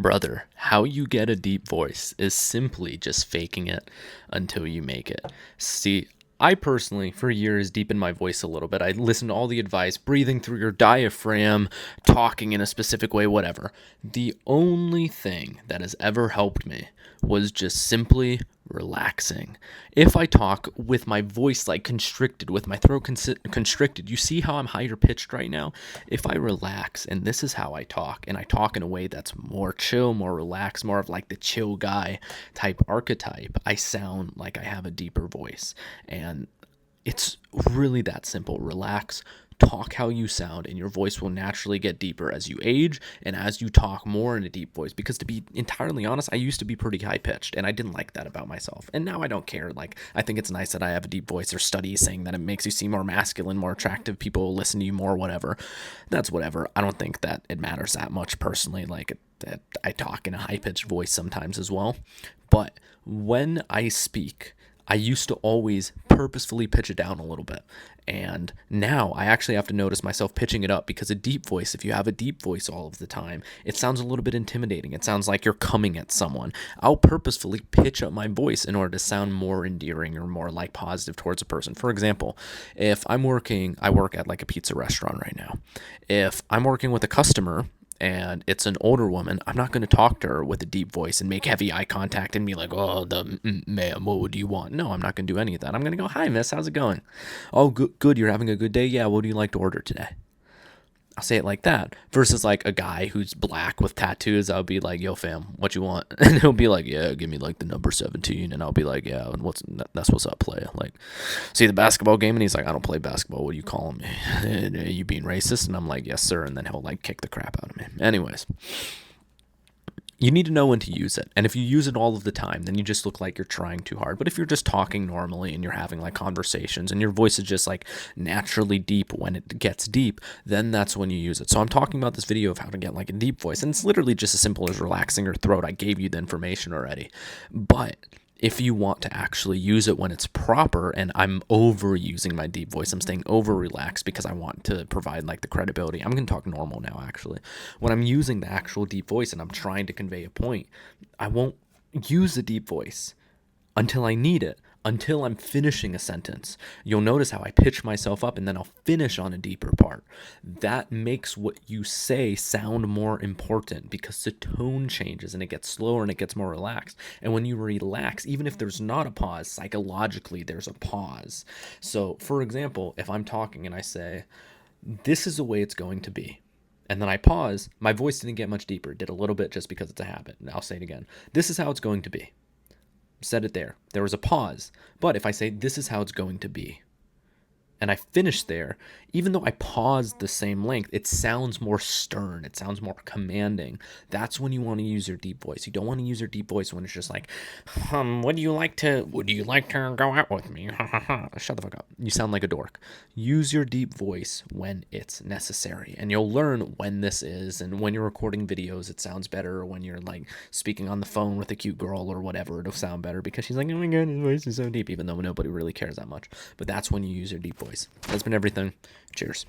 Brother, how you get a deep voice is simply just faking it until you make it. See, I personally, for years, deepened my voice a little bit. I listened to all the advice, breathing through your diaphragm, talking in a specific way, whatever. The only thing that has ever helped me was just simply relaxing. If I talk with my voice like constricted, with my throat constricted, you see how I'm higher pitched right now? If I relax, and this is how I talk, and I talk in a way that's more chill, more relaxed, more of like the chill guy type archetype, I sound like I have a deeper voice. And it's really that simple. Relax, talk how you sound, and your voice will naturally get deeper as you age and as you talk more in a deep voice. Because to be entirely honest, I used to be pretty high pitched, and I didn't like that about myself. And now I don't care. Like, I think it's nice that I have a deep voice. There's studies saying that it makes you seem more masculine, more attractive. People will listen to you more, whatever. That's whatever. I don't think that it matters that much personally. Like, that I talk in a high pitched voice sometimes as well. But when I speak, I used to always purposefully pitch it down a little bit. And now I actually have to notice myself pitching it up, because a deep voice, if you have a deep voice all of the time, it sounds a little bit intimidating. It sounds like you're coming at someone. I'll purposefully pitch up my voice in order to sound more endearing or more like positive towards a person. For example, if I work at like a pizza restaurant right now. If I'm working with a customer and it's an older woman, I'm not going to talk to her with a deep voice and make heavy eye contact and be like, oh, ma'am, what would you want? No, I'm not going to do any of that. I'm going to go, hi, miss, how's it going? Oh, good, you're having a good day? Yeah, what do you like to order today? I'll say it like that, versus like a guy who's black with tattoos. I'll be like, yo, fam, what you want? And he'll be like, yeah, give me like the number 17. And I'll be like, yeah, and that's what's up, play. Like, see the basketball game? And he's like, I don't play basketball. What do you call me? Are you being racist? And I'm like, yes, sir. And then he'll like kick the crap out of me. Anyways, you need to know when to use it. And if you use it all of the time, then you just look like you're trying too hard. But if you're just talking normally and you're having like conversations and your voice is just like naturally deep when it gets deep, then that's when you use it. So I'm talking about this video of how to get like a deep voice. And it's literally just as simple as relaxing your throat. I gave you the information already. But if you want to actually use it when it's proper, and I'm overusing my deep voice, I'm staying over relaxed because I want to provide like the credibility. I'm going to talk normal now, actually. When I'm using the actual deep voice and I'm trying to convey a point, I won't use the deep voice until I need it, until I'm finishing a sentence. You'll notice how I pitch myself up and then I'll finish on a deeper part. That makes what you say sound more important, because the tone changes and it gets slower and it gets more relaxed. And when you relax, even if there's not a pause, psychologically there's a pause. So, for example, if I'm talking and I say, this is the way it's going to be, and then I pause, my voice didn't get much deeper. It did a little bit just because it's a habit. And I'll say it again. This is how it's going to be. Said it there. There was a pause. But if I say, this is how it's going to be, and I finish there, even though I paused the same length, it sounds more stern. It sounds more commanding. That's when you want to use your deep voice. You don't want to use your deep voice when it's just like, would you like to go out with me? Shut the fuck up. You sound like a dork. Use your deep voice when it's necessary, and you'll learn when this is. And when you're recording videos, it sounds better. Or when you're like speaking on the phone with a cute girl or whatever, it'll sound better because she's like, oh my god, his voice is so deep, even though nobody really cares that much. But that's when you use your deep voice. That's been everything. Cheers.